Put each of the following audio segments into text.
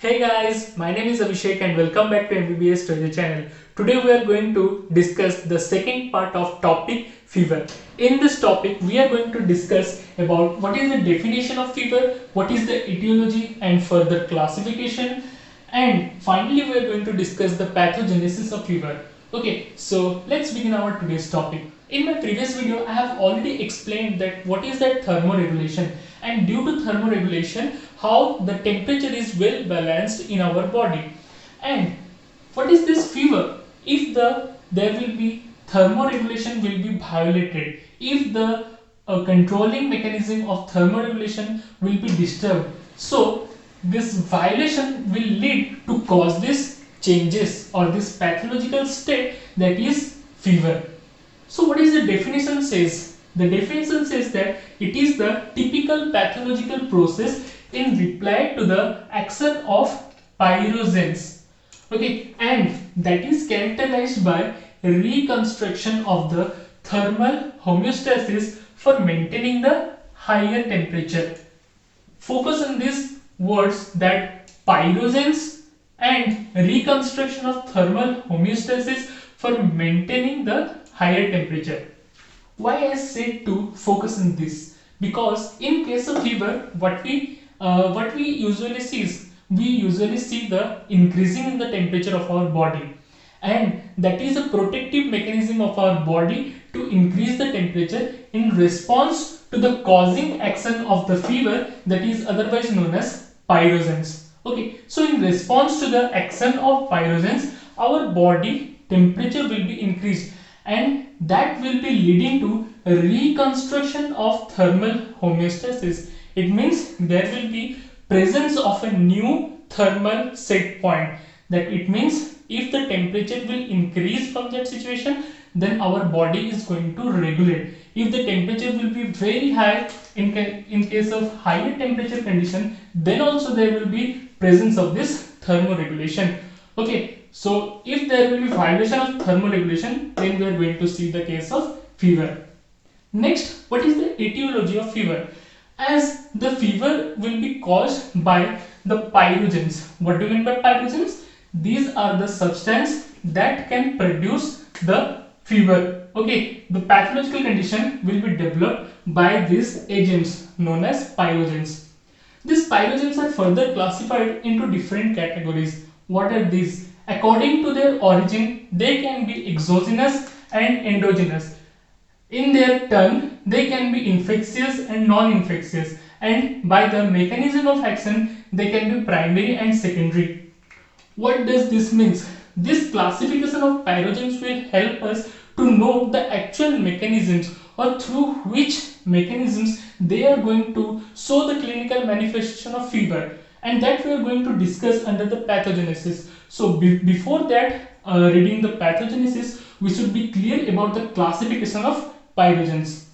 Hey guys, my name is Abhishek and welcome back to MBBS Treasure channel. Today we are going to discuss the second part of topic fever. In this topic we are going to discuss about what is the definition of fever, what is the etiology and further classification, and finally we are going to discuss the pathogenesis of fever. Okay, so let's begin our today's topic. In my previous video, I have already explained that what is that thermoregulation, and due to thermoregulation, how the temperature is well balanced in our body. And what is this fever? If there will be thermoregulation will be violated, if the controlling mechanism of thermoregulation will be disturbed, so this violation will lead to cause this changes or this pathological state, that is fever. So what is the definition says? The definition says that it is the typical pathological process in reply to the action of pyrogens. Okay, and that is characterized by reconstruction of the thermal homeostasis for maintaining the higher temperature. Focus on these words, that pyrogens and reconstruction of thermal homeostasis for maintaining the higher temperature. Why I said to focus on this? Because in case of fever, what we usually see is we usually see the increasing in the temperature of our body, and that is a protective mechanism of our body to increase the temperature in response to the causing action of the fever, that is otherwise known as pyrogens. Okay, so in response to the action of pyrogens, our body temperature will be increased, and that will be leading to a reconstruction of thermal homeostasis. It means there will be presence of a new thermal set point. That it means if the temperature will increase from that situation, then our body is going to regulate. If the temperature will be very high, in case of higher temperature condition, then also there will be presence of this thermoregulation. Okay, so if there will be violation of thermoregulation, then we are going to see the case of fever. Next, what is the etiology of fever? As the fever will be caused by the pyrogens. What do you mean by pyrogens? These are the substance that can produce the fever. Okay, the pathological condition will be developed by these agents known as pyrogens. These pyrogens are further classified into different categories. What are these? According to their origin, they can be exogenous and endogenous. In their turn, they can be infectious and non-infectious, and by the mechanism of action, they can be primary and secondary. What does this mean? This classification of pyrogens will help us to know the actual mechanisms, or through which mechanisms they are going to show the clinical manifestation of fever, and that we are going to discuss under the pathogenesis. So before that, reading the pathogenesis, we should be clear about the classification of pyrogens.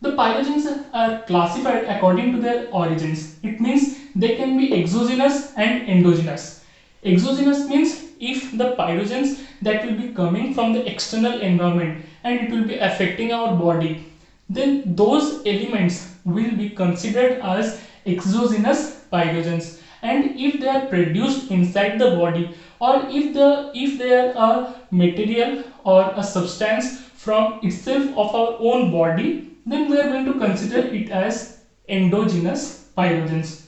The pyrogens are classified according to their origins. It means they can be exogenous and endogenous. Exogenous means if the pyrogens that will be coming from the external environment and it will be affecting our body, then those elements will be considered as exogenous pyrogens. And if they are produced inside the body, or if they are a material or a substance from itself of our own body, then we are going to consider it as endogenous pyrogens.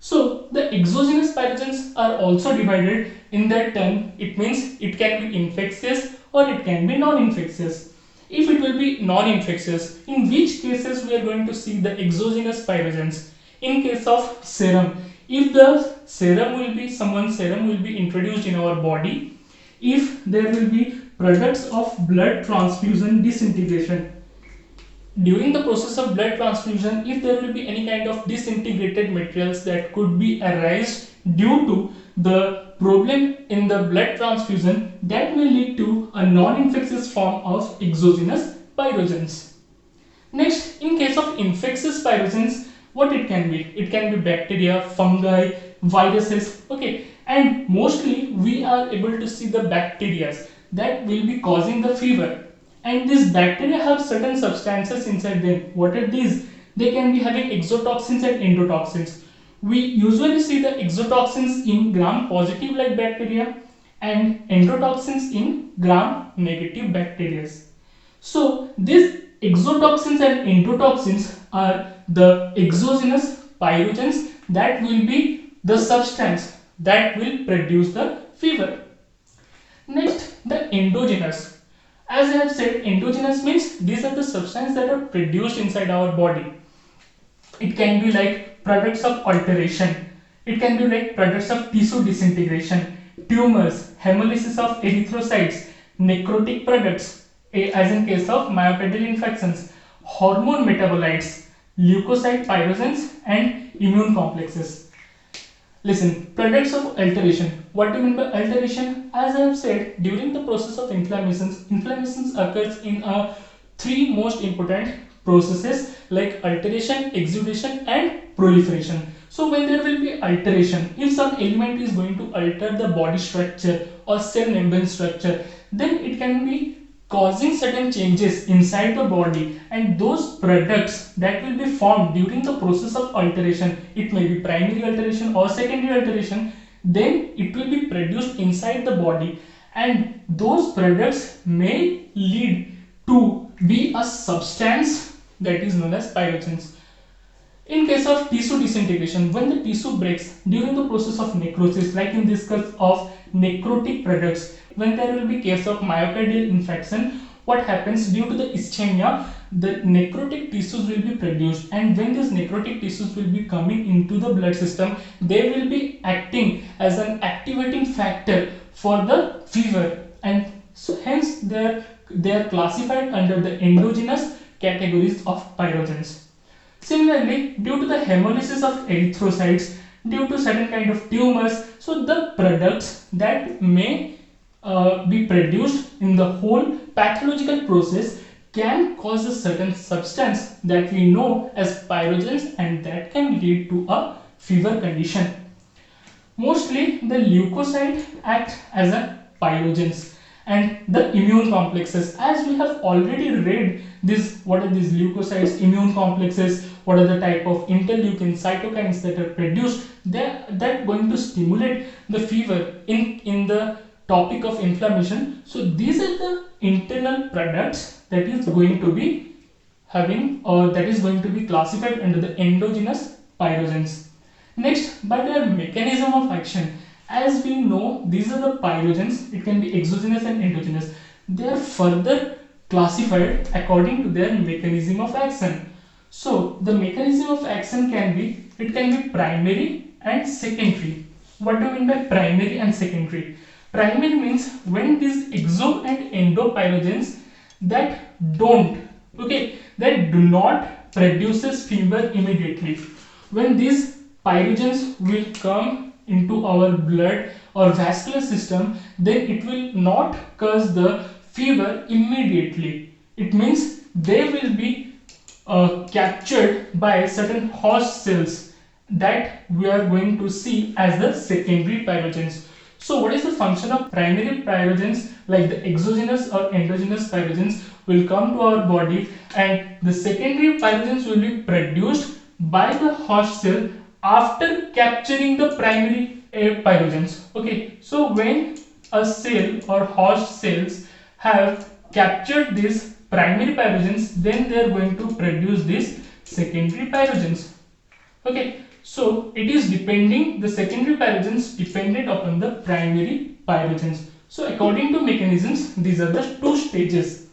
So the exogenous pyrogens are also divided in their turn. It means it can be infectious or it can be non-infectious. If it will be non-infectious, in which cases we are going to see the exogenous pyrogens? In case of serum, if the someone's serum will be introduced in our body, if there will be products of blood transfusion disintegration. During the process of blood transfusion, if there will be any kind of disintegrated materials that could be arise due to the problem in the blood transfusion, that will lead to a non-infectious form of exogenous pyrogens. Next, in case of infectious pyrogens, what it can be? It can be bacteria, fungi, viruses. Okay, and mostly we are able to see the bacteria that will be causing the fever, and these bacteria have certain substances inside them. What are these? They can be having exotoxins and endotoxins. we usually see the exotoxins in gram-positive like bacteria and endotoxins in gram-negative bacteria. So these exotoxins and endotoxins are the exogenous pyrogens that will be the substance that will produce the fever. Next, the endogenous. As I have said, endogenous means these are the substances that are produced inside our body. It can be like products of alteration. It can be like products of tissue disintegration, tumors, hemolysis of erythrocytes, necrotic products, as in case of myocardial infections, hormone metabolites, leukocyte pyrogens, and immune complexes. Listen, products of alteration. What do you mean by alteration? As I have said, during the process of inflammations occurs in three most important processes like alteration, exudation, and proliferation. So when there will be alteration, if some element is going to alter the body structure or cell membrane structure, then it can be causing certain changes inside the body, and those products that will be formed during the process of alteration, it may be primary alteration or secondary alteration, then it will be produced inside the body, and those products may lead to be a substance that is known as pyrogens. In case of tissue disintegration, when the tissue breaks during the process of necrosis, like in this case of necrotic products, when there will be case of myocardial infection, what happens due to the ischemia, the necrotic tissues will be produced, and when these necrotic tissues will be coming into the blood system, they will be acting as an activating factor for the fever, and so hence they are classified under the endogenous categories of pyrogens. Similarly, due to the hemolysis of erythrocytes, due to certain kind of tumors, so the products that may be produced in the whole pathological process can cause a certain substance that we know as pyrogens, and that can lead to a fever condition. Mostly the leukocyte act as a pyrogens, and the immune complexes, as we have already read this, what are these leukocytes, immune complexes, what are the type of interleukin cytokines that are produced, that going to stimulate the fever in the topic of inflammation. So these are the internal products that is going to be having, or that is going to be classified under the endogenous pyrogens. Next, by their mechanism of action, as we know, these are the pyrogens. It can be exogenous and endogenous. They are further classified according to their mechanism of action. So the mechanism of action can be, it can be primary and secondary. What do you mean by primary and secondary? Primary means when these exo and endopyrogens that do not produces fever immediately. When these pyrogens will come into our blood or vascular system, then it will not cause the fever immediately. It means they will be captured by certain host cells that we are going to see as the secondary pyrogens. So what is the function of primary pyrogens like the exogenous or endogenous pyrogens will come to our body, and the secondary pyrogens will be produced by the host cell after capturing the primary pyrogens. Okay, so when a cell or host cells have captured these primary pyrogens, then they are going to produce these secondary pyrogens. Okay, so it is depending, the secondary pyrogens dependent upon the primary pyrogens. So according to mechanisms, these are the two stages.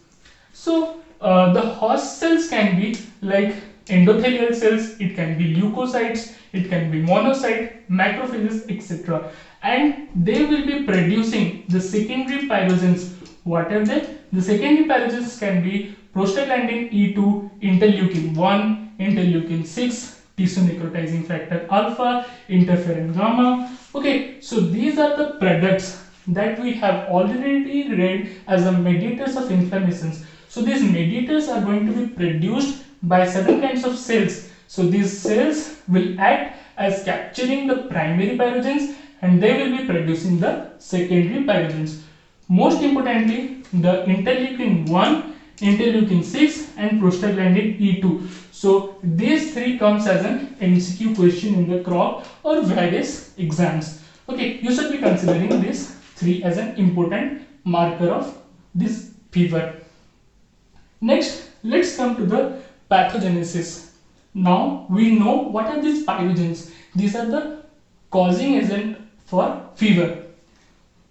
So the host cells can be like endothelial cells, it can be leukocytes, it can be monocyte, macrophages, etc. And they will be producing the secondary pyrogens. What are they? The secondary pyrogens can be prostaglandin E2, interleukin 1, interleukin 6, tissue necrotizing factor alpha, interferon gamma. Okay, so these are the products that we have already read as the mediators of inflammations. So these mediators are going to be produced by certain kinds of cells. So these cells will act as capturing the primary pyrogens, and they will be producing the secondary pyrogens. Most importantly, the interleukin 1 interleukin 6 and prostaglandin E2. So these three comes as an MCQ question in the crop or various exams. Okay, you should be considering these three as an important marker of this fever. Next, let's come to the pathogenesis. Now we know what are these pyrogens. These are the causing agent for fever.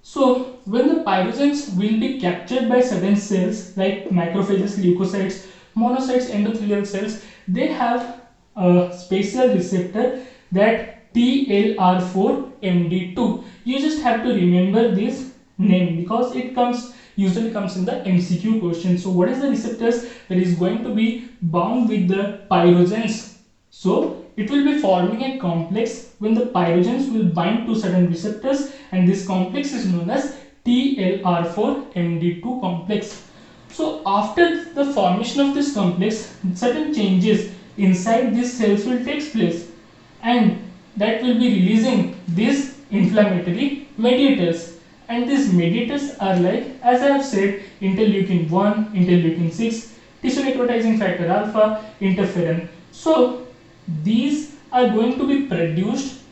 So when the pyrogens will be captured by certain cells like macrophages, leukocytes, monocytes, endothelial cells, they have a special receptor that TLR4MD2. You just have to remember this name because it usually comes in the MCQ question. So what is the receptors that is going to be bound with the pyrogens? So it will be forming a complex when the pyrogens will bind to certain receptors, and this complex is known as TLR4MD2 complex. So after the formation of this complex, certain changes inside these cells will take place, and that will be releasing these inflammatory mediators. And these mediators are like, as I have said, interleukin 1, interleukin 6, tissue necrotizing factor alpha, interferon. So these are going to be produced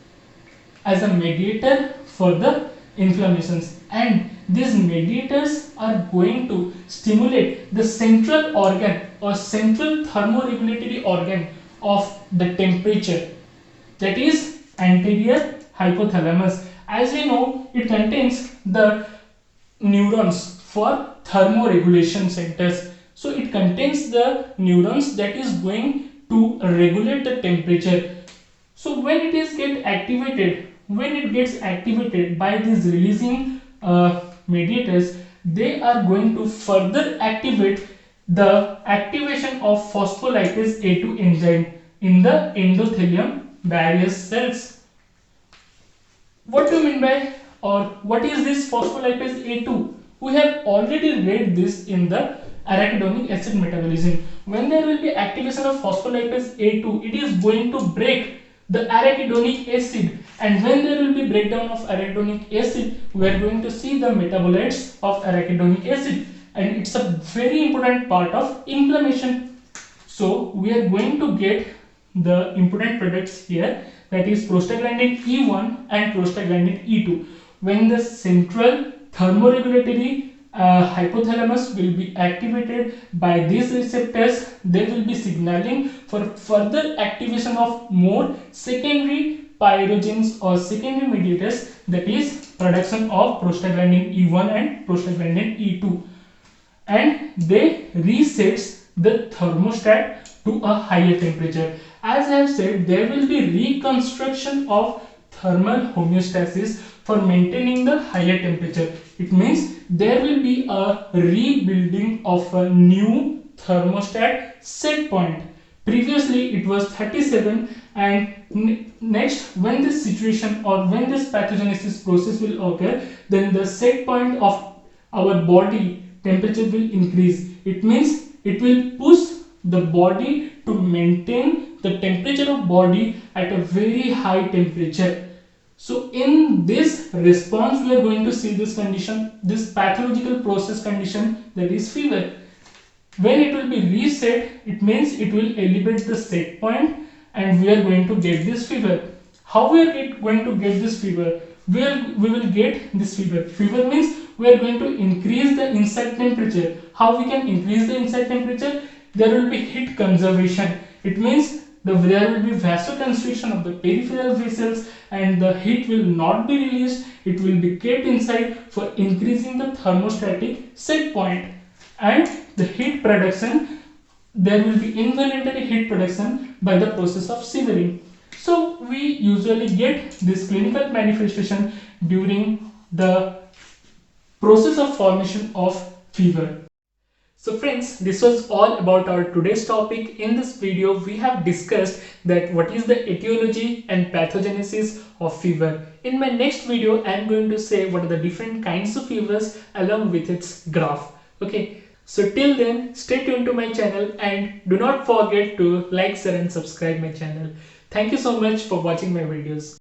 as a mediator for the inflammations, and these mediators are going to stimulate the central organ or central thermoregulatory organ of the temperature, that is anterior hypothalamus. As we know, it contains the neurons for thermoregulation centers. So it contains the neurons that is going to regulate the temperature. So when it gets activated by these releasing mediators, they are going to further activate the activation of phospholipase A2 enzyme in the endothelium barrier cells. What do you mean by, or what is this phospholipase A2? We have already read this in the arachidonic acid metabolism. When there will be activation of phospholipase A2, it is going to break the arachidonic acid, and when there will be breakdown of arachidonic acid, we are going to see the metabolites of arachidonic acid, and it's a very important part of inflammation. So we are going to get the important products here, that is prostaglandin E1 and prostaglandin E2. When the central thermoregulatory hypothalamus will be activated by these receptors, they will be signaling for further activation of more secondary pyrogens or secondary mediators, that is production of prostaglandin E1 and prostaglandin E2, and they resets the thermostat to a higher temperature. As I have said, there will be reconstruction of thermal homeostasis for maintaining the higher temperature. It means there will be a rebuilding of a new thermostat set point. Previously it was 37, and next when this situation or when this pathogenesis process will occur, then the set point of our body temperature will increase. It means it will push the body to maintain the temperature of body at a very high temperature. So in this response, we are going to see this condition, this pathological process condition, that is fever. When it will be reset, it means it will elevate the set point, and we are going to get this fever. How we are going to get this fever? We will get this fever. Fever means we are going to increase the inside temperature. How we can increase the inside temperature? There will be heat conservation. It means there will be vasoconstriction of the peripheral vessels, and the heat will not be released. It will be kept inside for increasing the thermostatic set point. And the heat production, there will be involuntary heat production by the process of shivering. So we usually get this clinical manifestation during the process of formation of fever. So friends, this was all about our today's topic. In this video, we have discussed that what is the etiology and pathogenesis of fever. In my next video, I am going to say what are the different kinds of fevers along with its graph. Okay, so till then, stay tuned to my channel and do not forget to like, share and subscribe my channel. Thank you so much for watching my videos.